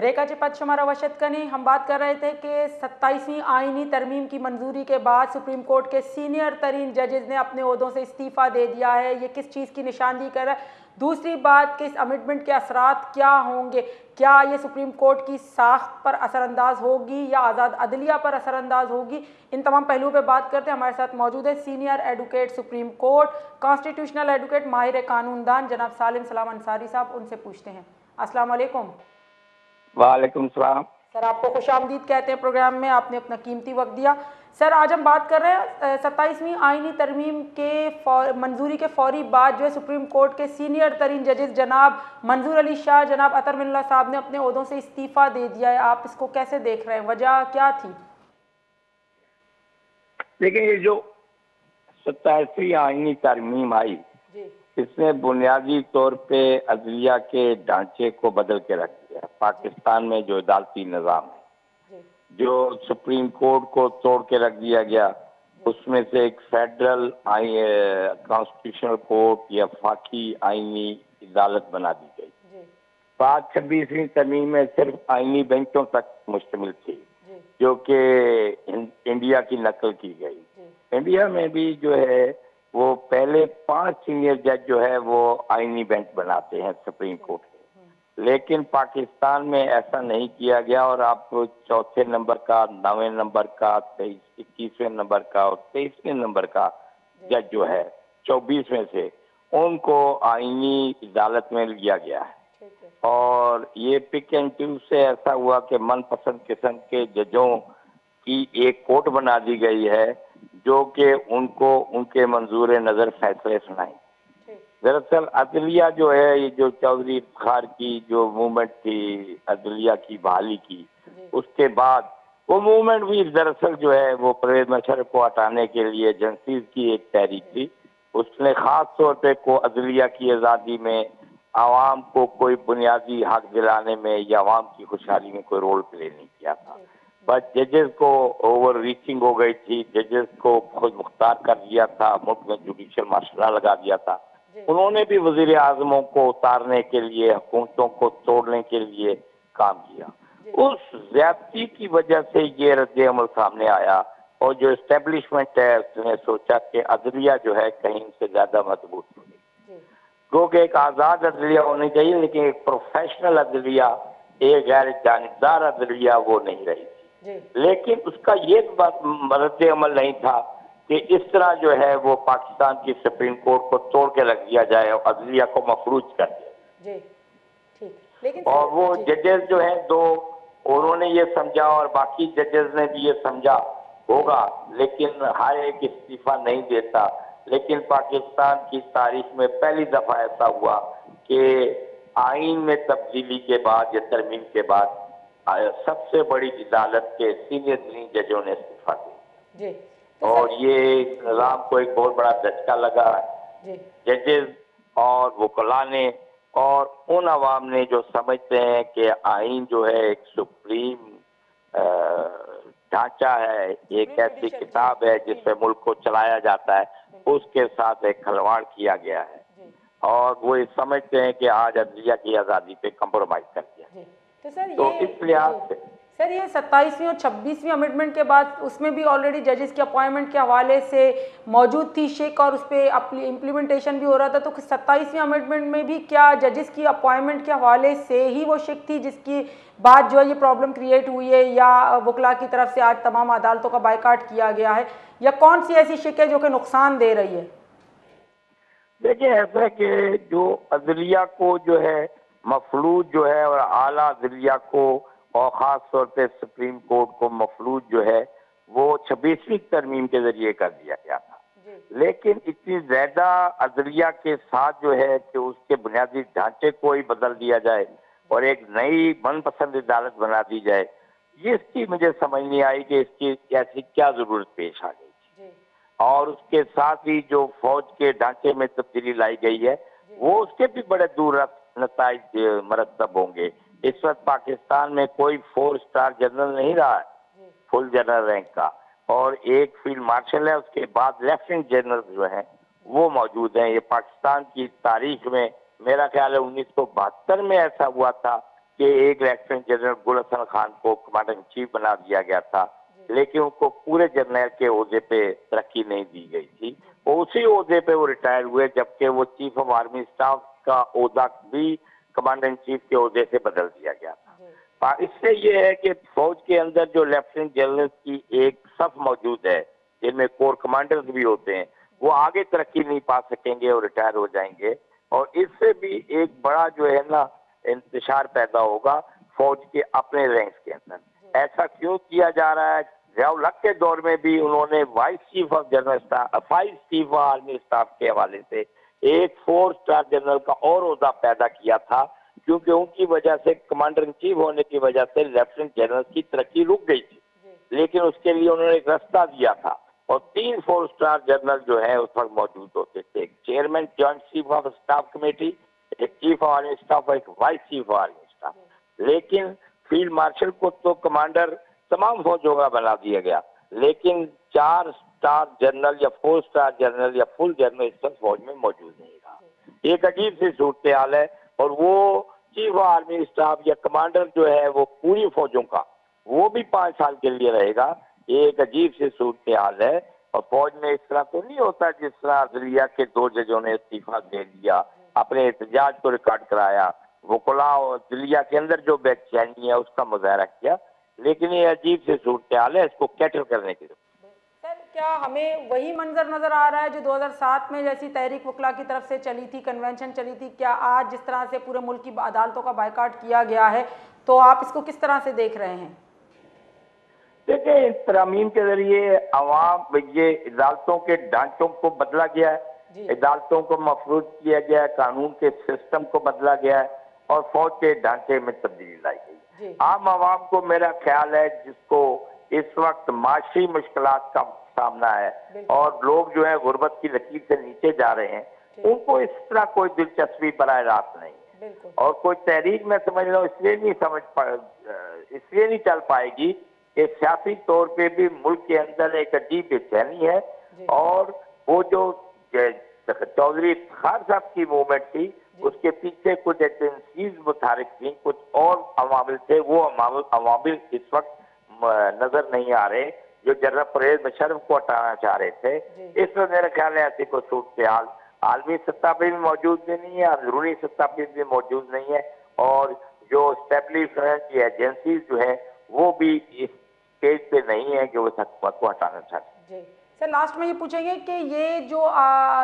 ब्रेकाचे पद शुमारा वशत कनी हम बात कर रहे थे कि 27वीं आईनी तरमीम की मंजूरी के बाद सुप्रीम कोर्ट के सीनियर तरीन जजेस ने अपने ओहदों से इस्तीफ़ा दे दिया है। ये किस चीज़ की निशानदी कर रहा है? दूसरी बात कि इस अमेंडमेंट के असरात क्या होंगे? क्या ये सुप्रीम कोर्ट की साख्त पर असरअंदाज होगी या आज़ाद अदलिया पर असरअंदाज होगी? इन तमाम पहलुओं पर बात करते हैं। हमारे साथ मौजूद है senior advocate supreme court constitutional advocate माहिर कानूनदान जनाब सालिम सलाम अंसारी साहब। उनसे पूछते हैं। अस्सलाम वालेकुम। वालेकुम सलाम। सर, आपको खुशामदीद कहते हैं प्रोग्राम में, आपने अपना कीमती वक्त दिया। सर, आज हम बात कर रहे हैं 27वीं आईनी तरमीम के मंजूरी के फौरी बाद जो है सुप्रीम कोर्ट के सीनियर तरीन जजेस जनाब मंजूर अली शाह, जनाब अतर मिल्ला साहब ने अपने ओहदों से इस्तीफ़ा दे दिया है। आप इसको कैसे देख रहे हैं? वजह क्या थी? देखिए, ये जो 27वीं आईनी तरमीम आई, इसने बुनियादी तौर पे अदलिया के ढांचे को बदल के रख दिया। पाकिस्तान में जो अदालती निज़ाम है, जो सुप्रीम कोर्ट को तोड़ के रख दिया गया, उसमें से एक फेडरल कॉन्स्टिट्यूशनल कोर्ट या फाकी आईनी अदालत बना दी गई। बाद 26वीं तरमीम में सिर्फ आईनी बेंचों तक मुश्तमिल थी, जो कि इंडिया की नकल की गई। इंडिया में भी जो है वो पहले 5 सीनियर जज जो है वो आईनी बेंच बनाते हैं सुप्रीम कोर्ट के, लेकिन पाकिस्तान में ऐसा नहीं किया गया और आप चौथे नंबर का, 9वें नंबर का, 21वें नंबर का और 23वें नंबर का जज जो है 24 में से उनको आईनी अदालत में लिया गया है। और ये पिक एंड चूज से ऐसा हुआ कि मनपसंद किस्म के जजों की एक कोर्ट बना दी गई है जो कि उनको उनके मंजूर नज़र फैसले सुनाए। दरअसल अदलिया जो है, ये जो चौधरी इफ्तिखार की जो मूवमेंट थी अदलिया की बहाली की, उसके बाद वो मूवमेंट भी दरअसल जो है वो परवेज मुशर्रफ को हटाने के लिए एजेंसीज की एक तहरीक थी। उसने खास तौर पे को अदलिया की आज़ादी में आवाम को कोई बुनियादी हक दिलाने में या आवाम की खुशहाली में कोई रोल प्ले नहीं किया था। बस जजेस को ओवर रीचिंग हो गई थी, जजेस को खुद मुख्तार कर दिया था, मुल्क में जुडिशियल मार्शल लगा दिया था। उन्होंने भी वजीर आजमों को उतारने के लिए, हुकूमतों को तोड़ने के लिए काम किया। उस ज्यादती की वजह से ये रद्द अमल सामने आया और जो एस्टेब्लिशमेंट है उसने सोचा कि अदलिया जो है कहीं से ज्यादा मजबूत होगी, क्योंकि एक आज़ाद अदलिया होनी चाहिए, लेकिन एक प्रोफेशनल अदलिया, एक गैर जानिबदार अदलिया वो नहीं रही थी। लेकिन उसका ये रद्द अमल नहीं था कि इस तरह जो है वो पाकिस्तान की सुप्रीम कोर्ट को तोड़ के रख दिया जाए और अदलिया को मफरूज कर दिया। और वो जजेस जो है दो, उन्होंने ये समझा और बाकी जजेस ने भी ये समझा होगा, लेकिन हर एक इस्तीफा नहीं देता। लेकिन पाकिस्तान की तारीख में पहली दफा ऐसा हुआ कि आईन में तब्दीली के बाद या तरमीम के बाद सबसे बड़ी अदालत के सीनियर जजों ने इस्तीफा दिया और ये निज़ाम को एक बहुत बड़ा झटका लगा जजेस और वकला ने और उन अवाम ने जो समझते हैं कि आईन जो है एक सुप्रीम ढांचा है, एक ऐसी किताब है जिससे मुल्क को चलाया जाता है, उसके साथ एक खिलवाड़ किया गया है और वो ये समझते हैं कि आज अदलिया की आज़ादी पे कंप्रोमाइज कर दिया। तो इस लिहाज से सर ये 27वीं और 26वीं अमेंडमेंट के बाद उसमें भी ऑलरेडी जजेस के अपॉइंटमेंट के हवाले से मौजूद थी शिक और उस पर इम्प्लीमेंटेशन भी हो रहा था। तो 27वीं अमेंडमेंट में भी क्या जजेस की अपॉइंटमेंट के हवाले से ही वो शिक थी जिसकी बाद जो है ये प्रॉब्लम क्रिएट हुई है, या वकला की तरफ से आज तमाम अदालतों का बायकाट किया गया है, या कौन सी ऐसी शिक है जो कि नुकसान दे रही है? देखिए, ऐसा कि जो अदलिया को जो है मफलूज जो है और आला अदलिया को और ख़ास तौर पे सुप्रीम कोर्ट को मफलूज जो है वो 26वीं तरमीम के जरिए कर दिया गया था। लेकिन इतनी ज़्यादा अदलिया के साथ जो है कि उसके बुनियादी ढांचे को ही बदल दिया जाए और एक नई मनपसंद अदालत बना दी जाए, ये इसकी मुझे समझ नहीं आई कि इसकी ऐसी क्या ज़रूरत पेश आ गई। और उसके साथ ही जो फौज के ढांचे में तब्दीली लाई गई है वो उसके भी बड़े दूर नताइज मरतब होंगे। इस वक्त पाकिस्तान में कोई 4 स्टार जनरल नहीं रहा है फुल जनरल रैंक का, और एक फील्ड मार्शल है, उसके बाद लेफ्टिनेंट जनरल जो है वो मौजूद हैं। ये पाकिस्तान की तारीख में मेरा ख्याल है 1972 में ऐसा हुआ था कि एक लेफ्टिनेंट जनरल गुल हसन खान को कमांडर इन चीफ बना दिया गया था, लेकिन उनको पूरे जर्नल के ओहदे पे तरक्की नहीं दी गई थी। उसी ओहदे पे वो रिटायर हुए, जबकि वो चीफ ऑफ आर्मी स्टाफ का ओहदा भी कमांडर इन चीफ के ओहदे से बदल दिया गया था। इससे ये है कि फौज के अंदर जो लेफ्टिनेंट जनरल की एक सफ मौजूद है, जिनमें कोर कमांडर्स भी होते हैं, वो आगे तरक्की नहीं पा सकेंगे और रिटायर हो जाएंगे। और इससे भी एक बड़ा जो है ना इंतशार पैदा होगा फौज के अपने रैंक्स के अंदर। ऐसा क्यों किया जा रहा है? ज़ियाउल हक के दौर में भी उन्होंने vice chief of general staff, vice chief of army staff के हवाले से एक 4 स्टार जनरल का और ओहदा पैदा किया था, क्योंकि उनकी वजह से कमांडर इन चीफ होने की वजह से लेफ्टिनेंट जनरल की तरक्की रुक गई थी, लेकिन उसके लिए उन्होंने एक रास्ता दिया था। और 3 4 स्टार जनरल जो है उस वक्त मौजूद होते थे, एक chairman joint chief of staff committee, एक चीफ ऑफ आर्मी स्टाफ और एक vice chief of army staff. लेकिन फील्ड मार्शल को तो कमांडर तमाम फौजों का बना दिया गया, लेकिन 4 स्टार जनरल या 4 स्टार जनरल या फुल जनरल इस वक्त फौज में मौजूद नहीं रहा। एक अजीब सी सूरत हाल है, और वो चीफ ऑफ आर्मी स्टाफ या कमांडर जो है वो पूरी फौजों का, वो भी 5 साल के लिए रहेगा। ये एक अजीब सी सूरत हाल है। और फौज में इस तरह तो नहीं होता जिस तरह अदलिया के 2 जजों ने इस्तीफा दे दिया, अपने एहतजाज को रिकॉर्ड कराया, वकला और अदलिया के अंदर जो बेचैनी है उसका मुजाहरा किया, लेकिन ये अजीब सी सूरत हाल है, इसको कैटर करने की। सर, क्या हमें वही मंजर नजर आ रहा है जो 2007 में जैसी तहरीक वकला की तरफ से चली थी, कन्वेंशन चली थी? क्या आज जिस तरह से पूरे मुल्क की अदालतों का बायकाट किया गया है, तो आप इसको किस तरह से देख रहे हैं? देखिए, इस तरमीम के जरिए अवाम ये अदालतों के ढांचों को बदला गया है, अदालतों को मफरूज किया गया है, कानून के सिस्टम को बदला गया है और फौज के ढांचे में तब्दीली लाई गई। आम आवाम को मेरा ख्याल है, जिसको इस वक्त माशी मुश्किलात का सामना है और लोग जो है गुर्बत की लकीर से नीचे जा रहे हैं, उनको इस तरह कोई दिलचस्पी बराह रास्त नहीं है। और कोई तहरीक में समझ लो इसलिए नहीं चल पाएगी कि सियासी तौर पे भी मुल्क के अंदर एक अजीब बेचैनी है। और वो जो चौधरी इफ्तिखार साहब की मूवमेंट थी, उसके पीछे कुछ एजेंसीज मुतारिक थी, कुछ और अवामिल थे, वो अवामिल इस वक्त नजर नहीं आ रहे, जो जनरल परवेज मुशर्रफ को हटाना चाह रहे थे। इस वक्त मेरा ख्याल है ऐसी कोई सूरत हाल आलमी सत्ता पे भी मौजूद नहीं है, अंदरूनी सत्ता पे भी मौजूद नहीं है, और जो स्टेब्लिशमेंट की एजेंसीज जो है वो भी इस स्टेज पे नहीं है कि वो हुकूमत को हटाना चाहते हैं। सर, लास्ट में ये पूछेंगे कि ये जो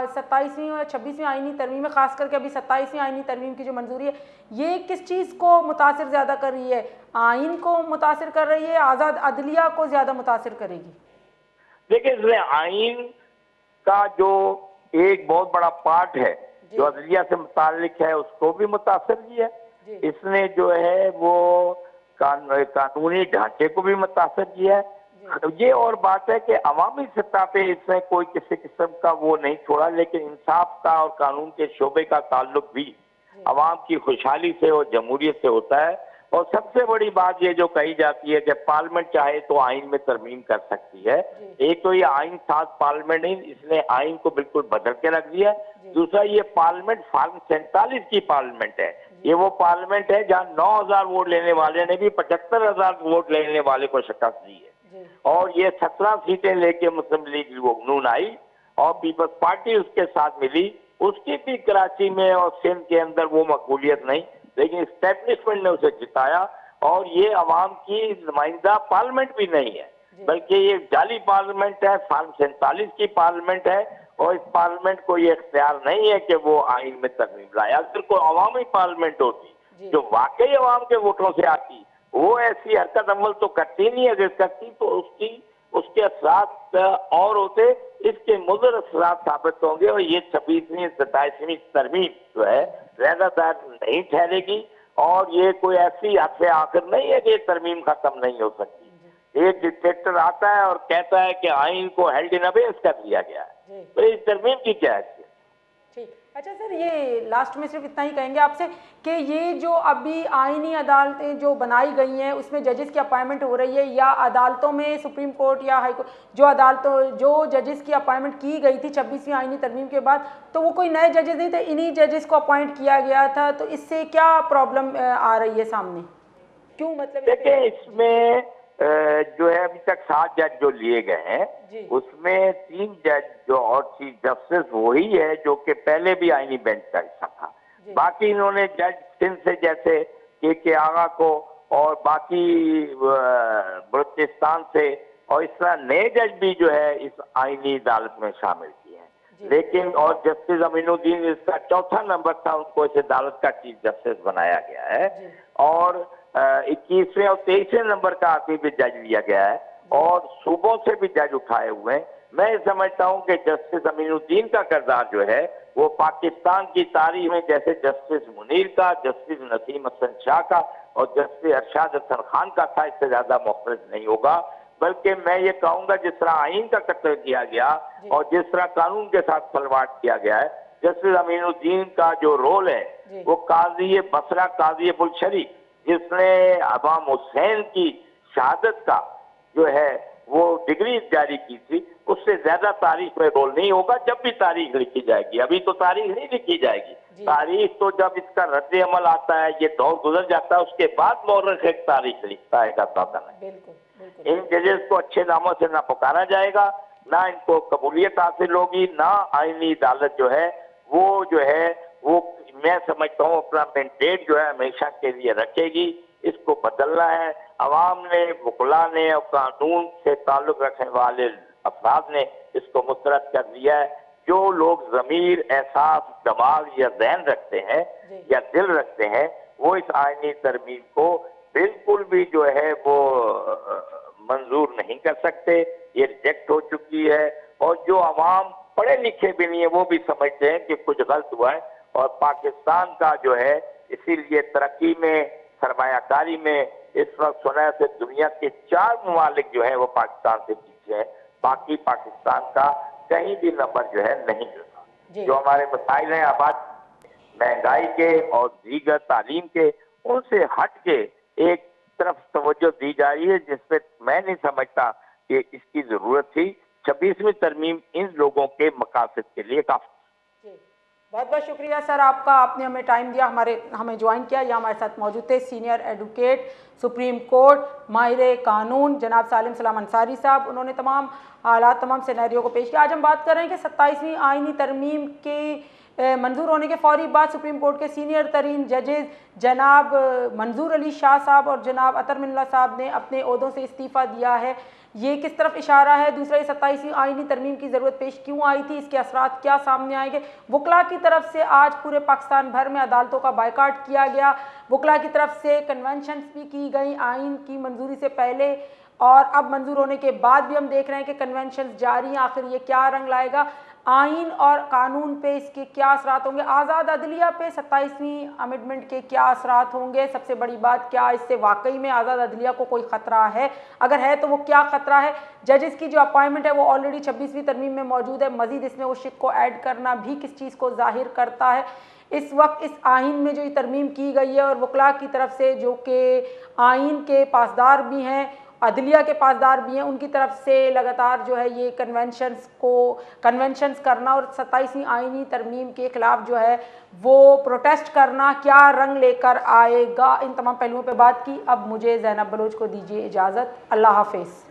27वीं और 26वीं आईनी तरमीम है, खास करके अभी 27वीं आईनी तरमीम की जो मंजूरी है, ये किस चीज़ को मुतासिर ज़्यादा कर रही है? आइन को मुतासिर कर रही है, आज़ाद अदलिया को ज़्यादा मुतासिर करेगी? देखिए, इसमें आइन का जो एक बहुत बड़ा पार्ट है जो अदलिया से मुतालिक है, उसको भी मुतासिर किया है। इसने जो है वो कानूनी ढांचे को भी मुतासिर किया है। ये और बात है कि अवामी सत्ता पे इसमें कोई किसी किस्म का वो नहीं छोड़ा, लेकिन इंसाफ का और कानून के शोबे का ताल्लुक भी अवाम की खुशहाली से और जमहूरियत से होता है। और सबसे बड़ी बात ये जो कही जाती है कि पार्लियामेंट चाहे तो आइन में तरमीम कर सकती है। एक तो ये आइन साथ पार्लियामेंट नहीं, इसने आइन को बिल्कुल बदल के रख दिया। दूसरा, ये पार्लियामेंट फॉर्म 47 की पार्लियामेंट है। ये वो पार्लियामेंट है जहाँ 9,000 वोट लेने वाले ने भी 75,000 वोट लेने वाले को शिकस्त दी है। और ये 17 सीटें लेके मुस्लिम लीग नून आई और पीपल्स पार्टी उसके साथ मिली। उसकी भी कराची में और सिंध के अंदर वो मकबूलियत नहीं, लेकिन स्टैब्लिशमेंट ने उसे जिताया। और ये अवाम की नुमाइंदा पार्लियामेंट भी नहीं है, बल्कि ये जाली पार्लियामेंट है, फॉर्म 47 की पार्लियामेंट है। और इस पार्लियामेंट को ये इख्तियार नहीं है कि वो आइन में तरमीम लाए। अगर कोई अवामी पार्लियामेंट होती जो वाकई अवाम के वोटों से आती, वो ऐसी हरकत अमल तो करती नहीं। अगर करती तो उसके असरात और होते, इसके मुज़र असरात साबित होंगे। और ये 26वीं 27वीं तरमीम जो है ज़्यादातर नहीं ठहरेगी। और ये कोई ऐसी हद से आखिर नहीं है कि ये तरमीम खत्म नहीं हो सकती। एक डिक्टेटर आता है और कहता है कि आइन को हेल्ड इन अबेयंस कर दिया गया है, तो इस तरमीम की क्या है? ठीक। अच्छा सर, ये लास्ट में सिर्फ इतना ही कहेंगे आपसे कि ये जो अभी आईनी अदालतें जो बनाई गई हैं उसमें जजेस की अपॉइंटमेंट हो रही है, या अदालतों में सुप्रीम कोर्ट या हाई कोर्ट जो जजेस की अपॉइंटमेंट की गई थी 26वीं आईनी तरमीम के बाद, तो वो कोई नए जजेस नहीं थे, इन्हीं जजेस को अपॉइंट किया गया था, तो इससे क्या प्रॉब्लम आ रही है सामने? क्यों, मतलब देखिए इसमें जो है अभी तक 7 जज जो लिए गए हैं उसमें 3 जज जो और चीफ जस्टिस वही है जो कि पहले भी आईनी बेंच का हिस्सा था। बाकी इन्होंने जज सिंध से जैसे के आगा को और बाकी बलूचिस्तान से और इस तरह नए जज भी जो है इस आईनी अदालत में शामिल किए हैं। लेकिन और जस्टिस अमीनुद्दीन इसका चौथा नंबर था, उनको इस अदालत का चीफ जस्टिस बनाया गया है। और 21वें और 23वें नंबर का आदमी भी जज लिया गया है और सूबों से भी जज उठाए हुए हैं। मैं समझता हूं कि जस्टिस अमीनुद्दीन का किरदार जो है वो पाकिस्तान की तारीख में जैसे जस्टिस मुनीर का, जस्टिस नसीम हसन शाह का और जस्टिस अरशाद हसन खान का था, इससे ज्यादा मुख्तलिफ नहीं होगा। बल्कि मैं ये कहूंगा जिस तरह आइन का कत्ल किया गया और जिस तरह कानून के साथ खिलवाड़ किया गया है, जस्टिस अमीनुद्दीन का जो रोल है वो काजी बसरा, काजी बुलशरी जिसने अवाम हुसैन की शहादत का जो है वो डिग्री जारी की थी, उससे ज्यादा तारीख में रोल नहीं होगा। जब भी तारीख लिखी जाएगी, अभी तो तारीख नहीं लिखी जाएगी, तारीख तो जब इसका रद्द अमल आता है, ये दौर गुजर जाता है, उसके बाद मौरख एक तारीख लिखता है इन जजेस को अच्छे नामों से ना पुकारा जाएगा, ना इनको कबूलियत हासिल होगी, ना आईनी अदालत जो है वो मैं समझता हूँ अपना मैंडेट जो है हमेशा के लिए रखेगी। इसको बदलना है। अवाम ने, वकला ने और कानून से ताल्लुक रखने वाले अफराद ने इसको मुस्तरद कर दिया है। जो लोग ज़मीर, एहसास, दिमाग या ज़हन रखते हैं या दिल रखते हैं, वो इस आईनी तरमीम को बिल्कुल भी जो है वो मंजूर नहीं कर सकते। ये रिजेक्ट हो चुकी है और जो अवाम पढ़े लिखे भी नहीं है वो भी समझते हैं कि कुछ गलत हुआ है। और पाकिस्तान का जो है इसीलिए तरक्की में, सरमायाकारी में इस वक्त सुना से दुनिया के 4 ममालिक जो है वो पाकिस्तान से पीछे है। बाकी पाकिस्तान का कहीं भी नंबर जो है नहीं मिलता। जो हमारे मसाइल हैं आबाद, महंगाई के और दीगर तालीम के, उनसे हट के एक तरफ तवज्जो दी जा रही है जिसपे मैं नहीं समझता कि इसकी जरूरत थी। 26वीं तरमीम इन लोगों के मकासद के लिए काफी। बहुत बहुत शुक्रिया सर आपका, आपने हमें टाइम दिया, हमें ज्वाइन किया। यहाँ हमारे साथ मौजूद थे सीनियर एडवोकेट सुप्रीम कोर्ट, माहिर कानून जनाब सालिम सलाम अंसारी साहब। उन्होंने तमाम हालात, तमाम सिनेरियो को पेश किया। आज हम बात कर रहे हैं कि 27वीं आईनी तरमीम के मंजूर होने के फौरी बाद सुप्रीम कोर्ट के सीनियर तरीन जजेज जनाब मंजूर अली शाह साहब और जनाब अतर मिन्ना साहब ने अपने ओहदों से इस्तीफ़ा दिया है। ये किस तरफ इशारा है? दूसरा, 27वीं आईनी तरमीम की ज़रूरत पेश क्यों आई थी? इसके असरात क्या सामने आएंगे? वकला की तरफ से आज पूरे पाकिस्तान भर में अदालतों का बायकाट किया गया। वकला की तरफ से कन्वेंशन भी की गई आइन की मंजूरी से पहले, और अब मंजूर होने के बाद भी हम देख रहे हैं कि कन्वेंशन जारी हैं। आखिर ये क्या रंग लाएगा? आइन और कानून पे इसके क्या असरात होंगे? आज़ाद अदलिया पे 27वीं अमेंडमेंट के क्या असरात होंगे? सबसे बड़ी बात, क्या इससे वाकई में आज़ाद अदलिया को कोई ख़तरा है? अगर है तो वो क्या ख़तरा है? जजेस की जो अपॉइंटमेंट है वो ऑलरेडी 26वीं तरमीम में मौजूद है, मज़ीद इसमें वो शिक को ऐड करना भी किस चीज़ को ज़ाहिर करता है? इस वक्त इस आइन में जो ये तरमीम की गई है और वकला की तरफ से जो कि आइन के पासदार भी हैं, अदलिया के पासदार भी हैं, उनकी तरफ से लगातार जो है ये कन्वेंशंस करना और 27वीं आईनी तरमीम के खिलाफ जो है वो प्रोटेस्ट करना क्या रंग लेकर आएगा? इन तमाम पहलुओं पे बात की। अब मुझे ज़ैनब बलोच को दीजिए इजाज़त। अल्लाह हाफिज़।